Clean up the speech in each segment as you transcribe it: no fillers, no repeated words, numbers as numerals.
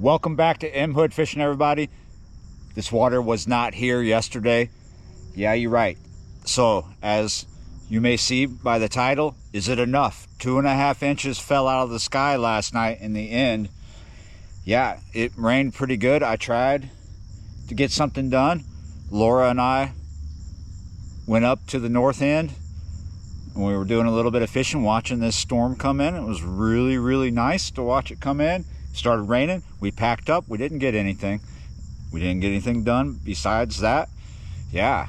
Welcome back to M Hood Fishing, everybody. This water was not here yesterday. Yeah, you're right. So, as you may see by the title, is it enough? 2.5 inches fell out of the sky last night in the end. Yeah, it rained pretty good. I tried to get something done. Laura and I went up to the north end and we were doing a little bit of fishing, watching this storm come in. It was really, really nice to watch it come in. It started raining. We packed up. We didn't get anything. We didn't get anything done besides that. Yeah,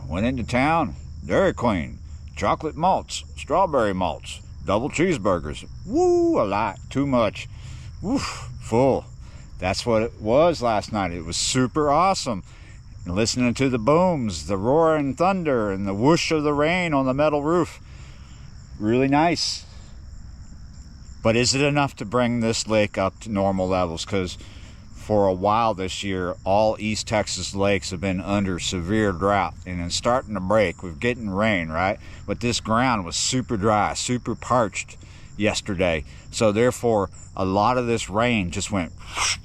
went into town. Dairy Queen, chocolate malts, strawberry malts, double cheeseburgers. Woo, a lot, too much. Woo, full. That's what it was last night. It was super awesome. And listening to the booms, the roaring thunder, and the whoosh of the rain on the metal roof. Really nice. But is it enough to bring this lake up to normal levels? Because for a while this year, all East Texas lakes have been under severe drought, and it's starting to break. We're getting rain, right? But this ground was super dry, super parched yesterday. So therefore, a lot of this rain just went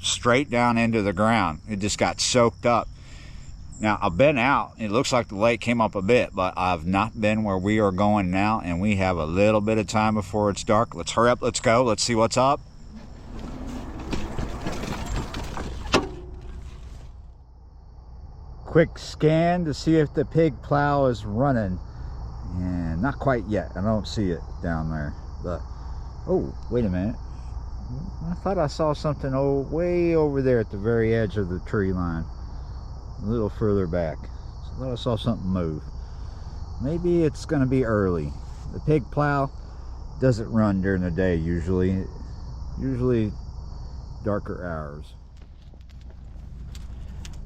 straight down into the ground. It just got soaked up. Now, I've been out. It looks like the lake came up a bit, but I've not been where we are going now, and we have a little bit of time before it's dark. Let's hurry up. Let's go. Let's see what's up. Quick scan to see if the pig plow is running, and not quite yet. I don't see it down there, but oh, wait a minute. I thought I saw something way over there at the very edge of the tree line, a little further back. So I thought I saw something move. Maybe it's going to be early. The pig plow doesn't run during the day usually darker hours.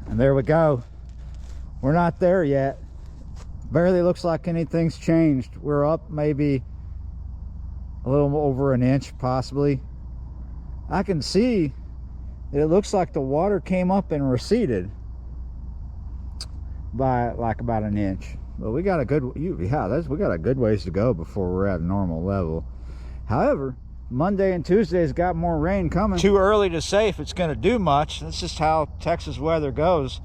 And there we go. We're not there yet. Barely looks like anything's changed. We're up maybe a little over an inch, possibly. I can see that it looks like the water came up and receded by like about an inch. But we got a good, we got a good ways to go before we're at a normal level. However, Monday and Tuesday's got more rain coming. Too early to say if it's going to do much. That's just how Texas weather goes.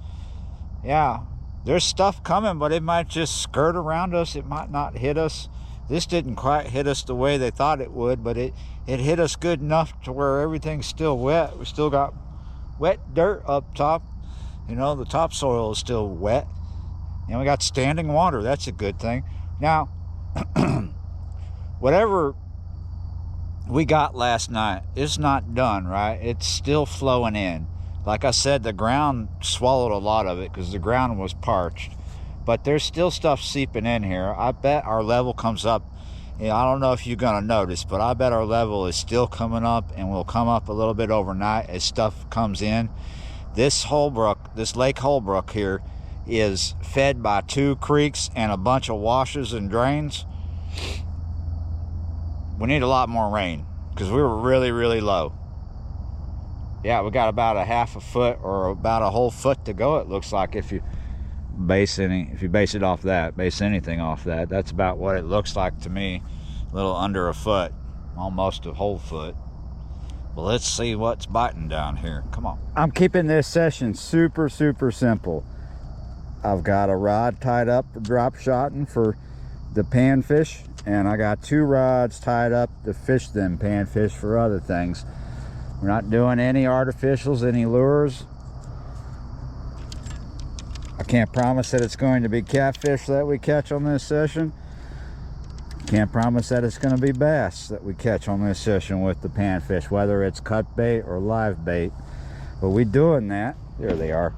Yeah, there's stuff coming, but it might just skirt around us. It might not hit us. This didn't quite hit us the way they thought it would, but it hit us good enough to where everything's still wet. We still got wet dirt up top. You know, the topsoil is still wet. And we got standing water. That's a good thing. Now, whatever we got last night, it's not done, right? It's still flowing in. Like I said, the ground swallowed a lot of it because the ground was parched. But there's still stuff seeping in here. I bet our level comes up. You know, I don't know if you're going to notice, but I bet our level is still coming up and will come up a little bit overnight as stuff comes in. This Holbrook, this Lake Holbrook here, is fed by 2 creeks and a bunch of washes and drains. We need a lot more rain because we were really, really low. Yeah, we got about a half a foot or about a whole foot to go, it looks like, if you base anything off that. That's about what it looks like to me. A little under a foot, almost a whole foot. Well, let's see what's biting down here. Come on. I'm keeping this session super, super simple. I've got a rod tied up for drop shotting for the panfish, and I got 2 rods tied up to fish them panfish for other things. We're not doing any artificials, any lures. I can't promise that it's going to be catfish that we catch on this session. Can't promise that it's going to be bass that we catch on this session with the panfish, whether it's cut bait or live bait. But we doing that. There they are.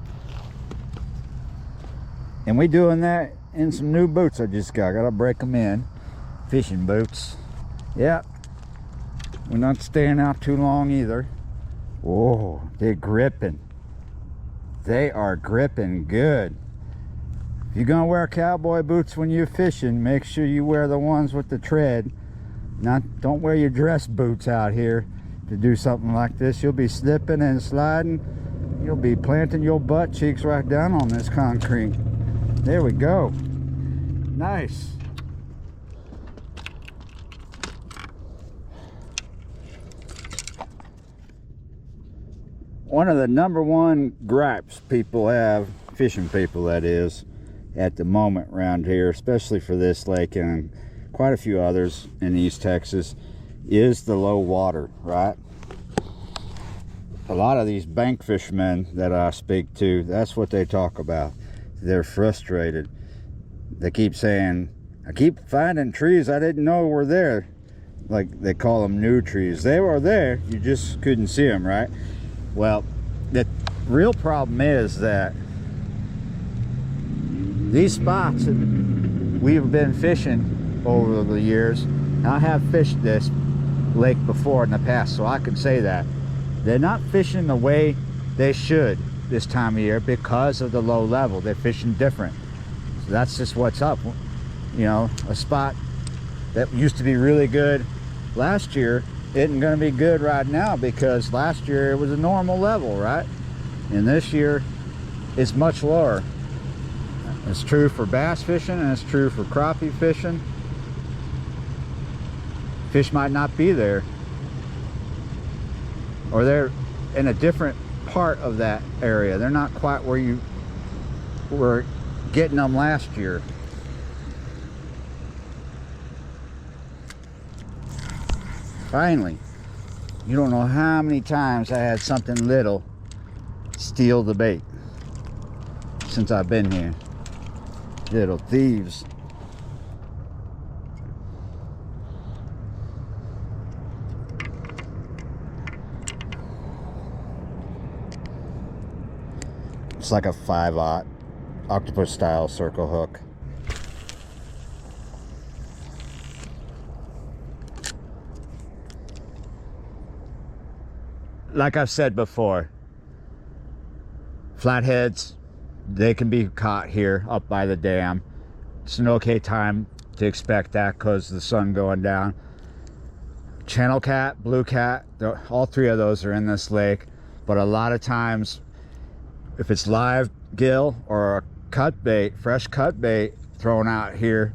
And we doing that in some new boots I just got. Gotta break them in. Fishing boots. Yep. We're not staying out too long either. Whoa, they're gripping. They are gripping good. If you're gonna wear cowboy boots when you're fishing, make sure you wear the ones with the tread. Don't wear your dress boots out here to do something like this. You'll be slipping and sliding. You'll be planting your butt cheeks right down on this concrete. There we go. Nice. one of the #1 gripes people have, fishing people that is, at the moment around here, especially for this lake and quite a few others in East Texas, is the low water, right? A lot of these bank fishermen that I speak to, that's what they talk about. They're frustrated. They keep saying, I keep finding trees I didn't know were there. Like they call them new trees. They were there, you just couldn't see them, right? Well, the real problem is that these spots that we've been fishing over the years, I have fished this lake before in the past, so I can say that they're not fishing the way they should this time of year because of the low level. They're fishing different. So that's just what's up. You know, a spot that used to be really good last year isn't going to be good right now because last year it was a normal level, right? And this year it's much lower. It's true for bass fishing and it's true for crappie fishing. Fish might not be there, or they're in a different part of that area. They're not quite where you were getting them last year. Finally, you don't know how many times I had something little steal the bait since I've been here. Little thieves. It's like a 5/0 octopus style circle hook. Like I've said before, flatheads, they can be caught here up by the dam. It's an okay time to expect that because the sun going down. Channel cat, blue cat, all three of those are in this lake, but a lot of times if it's live gill or a cut bait, fresh cut bait thrown out here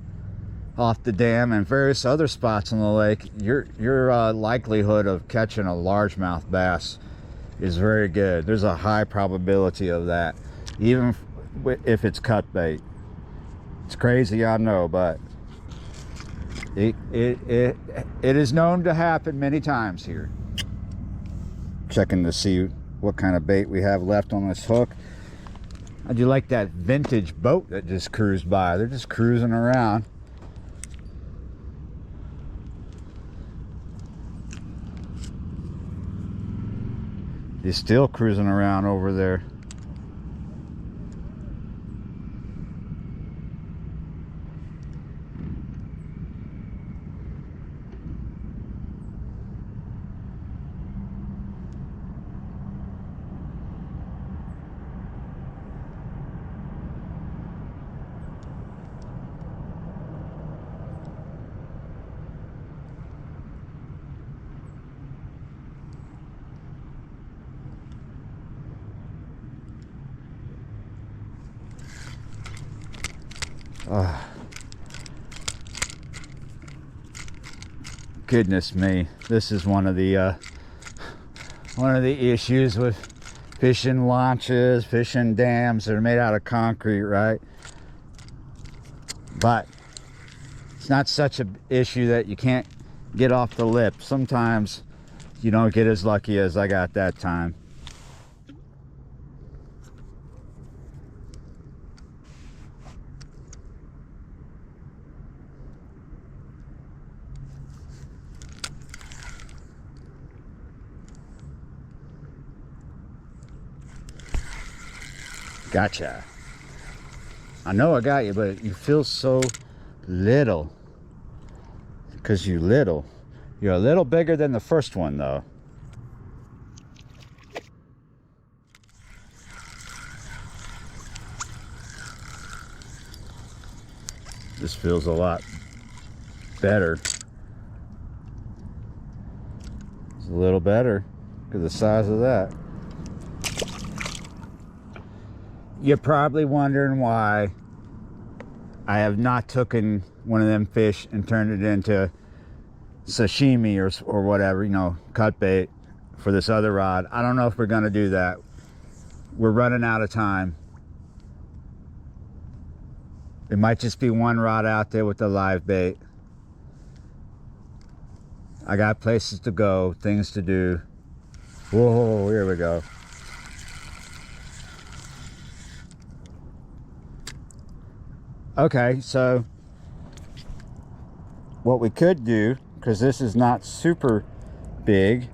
off the dam and various other spots in the lake, your likelihood of catching a largemouth bass is very good. There's a high probability of that, even if it's cut bait. It's crazy, I know, but it is known to happen many times here. Checking to see what kind of bait we have left on this hook. I do like that vintage boat that just cruised by. They're just cruising around. He's still cruising around over there. Goodness me, this is one of the issues with fishing launches, fishing dams that are made out of concrete, right? But it's not such an issue that you can't get off the lip. Sometimes you don't get as lucky as I got that time. Gotcha. I know I got you, but you feel so little. Because you're little. You're a little bigger than the first one, though. This feels a lot better. It's a little better. Look at the size of that. You're probably wondering why I have not taken one of them fish and turned it into sashimi or whatever, you know, cut bait for this other rod. I don't know if we're going to do that. We're running out of time. It might just be one rod out there with the live bait. I got places to go, things to do. Whoa, here we go. Okay, so what we could do, because this is not super big,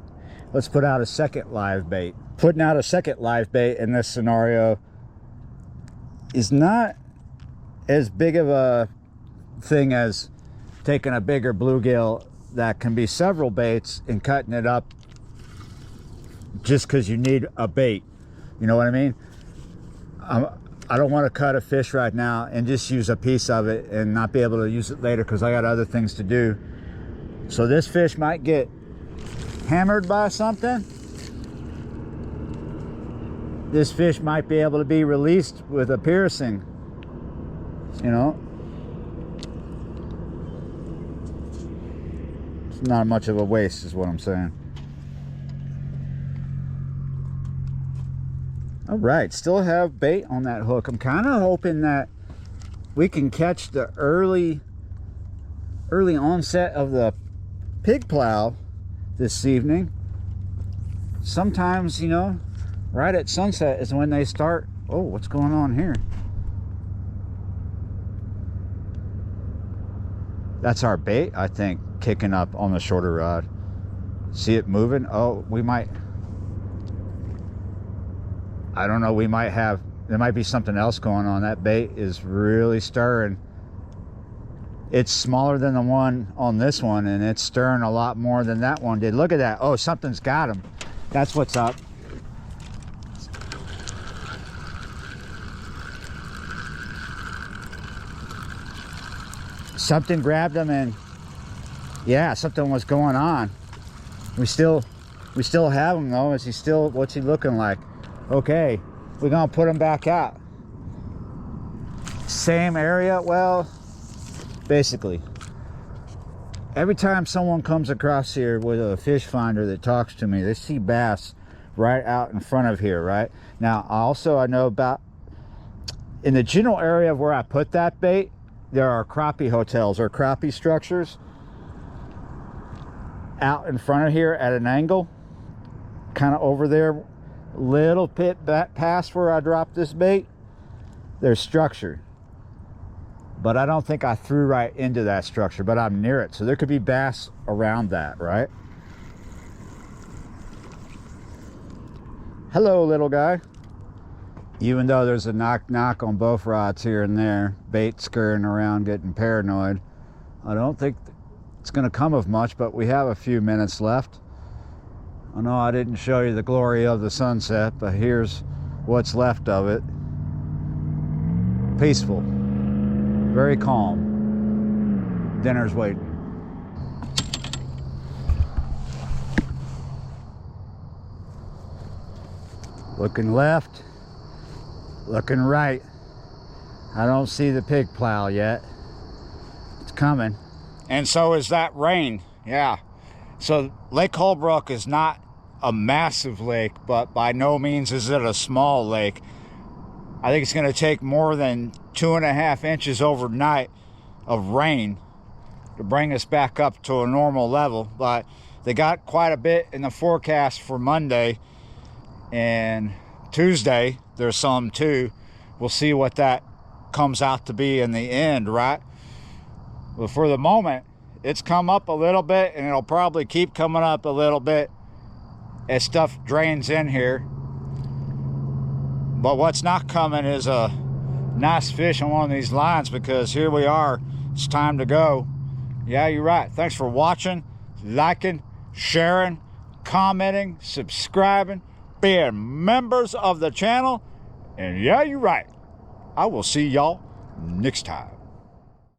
let's put out a second live bait. Putting out a second live bait in this scenario is not as big of a thing as taking a bigger bluegill that can be several baits and cutting it up just because you need a bait. You know what I mean? I don't want to cut a fish right now and just use a piece of it and not be able to use it later because I got other things to do. So this fish might get hammered by something. This fish might be able to be released with a piercing, you know. It's not much of a waste is what I'm saying. All right, still have bait on that hook. I'm kind of hoping that we can catch the early onset of the pig plow this evening. Sometimes, you know, right at sunset is when they start. Oh, what's going on here? That's our bait, I think, kicking up on the shorter rod. See it moving? Oh, we might, I don't know, we might have, there might be something else going on. That bait is really stirring. It's smaller than the one on this one, and it's stirring a lot more than that one did. Look at that. Oh, something's got him. That's what's up. Something grabbed him, and yeah, something was going on. We still have him though. Is he still, what's he looking like? Okay, we're gonna put him back out. Same area. Well, basically every time someone comes across here with a fish finder that talks to me, they see bass right out in front of here. Right now, I know about in the general area of where I put that bait, there are crappie hotels or crappie structures out in front of here at an angle, kind of over there, little bit back past where I dropped this bait. There's structure, but I don't think I threw right into that structure, but I'm near it, so there could be bass around that, right? Hello, little guy. Even though there's a knock on both rods here and there, bait scurrying around getting paranoid, I don't think it's going to come of much, but we have a few minutes left. I know I didn't show you the glory of the sunset, but here's what's left of it. Peaceful, very calm. Dinner's waiting. Looking left, looking right. I don't see the pig plow yet. It's coming. And so is that rain. Yeah. So Lake Holbrook is not a massive lake, but by no means is it a small lake. I think it's going to take more than 2.5 inches overnight of rain to bring us back up to a normal level. But they got quite a bit in the forecast for Monday, and Tuesday there's some too. We'll see what that comes out to be in the end, right? But for the moment, it's come up a little bit, and it'll probably keep coming up a little bit as stuff drains in here. But what's not coming is a nice fish on one of these lines, because here we are. It's time to go. Yeah, you're right. Thanks for watching, liking, sharing, commenting, subscribing, being members of the channel. And yeah, you're right. I will see y'all next time.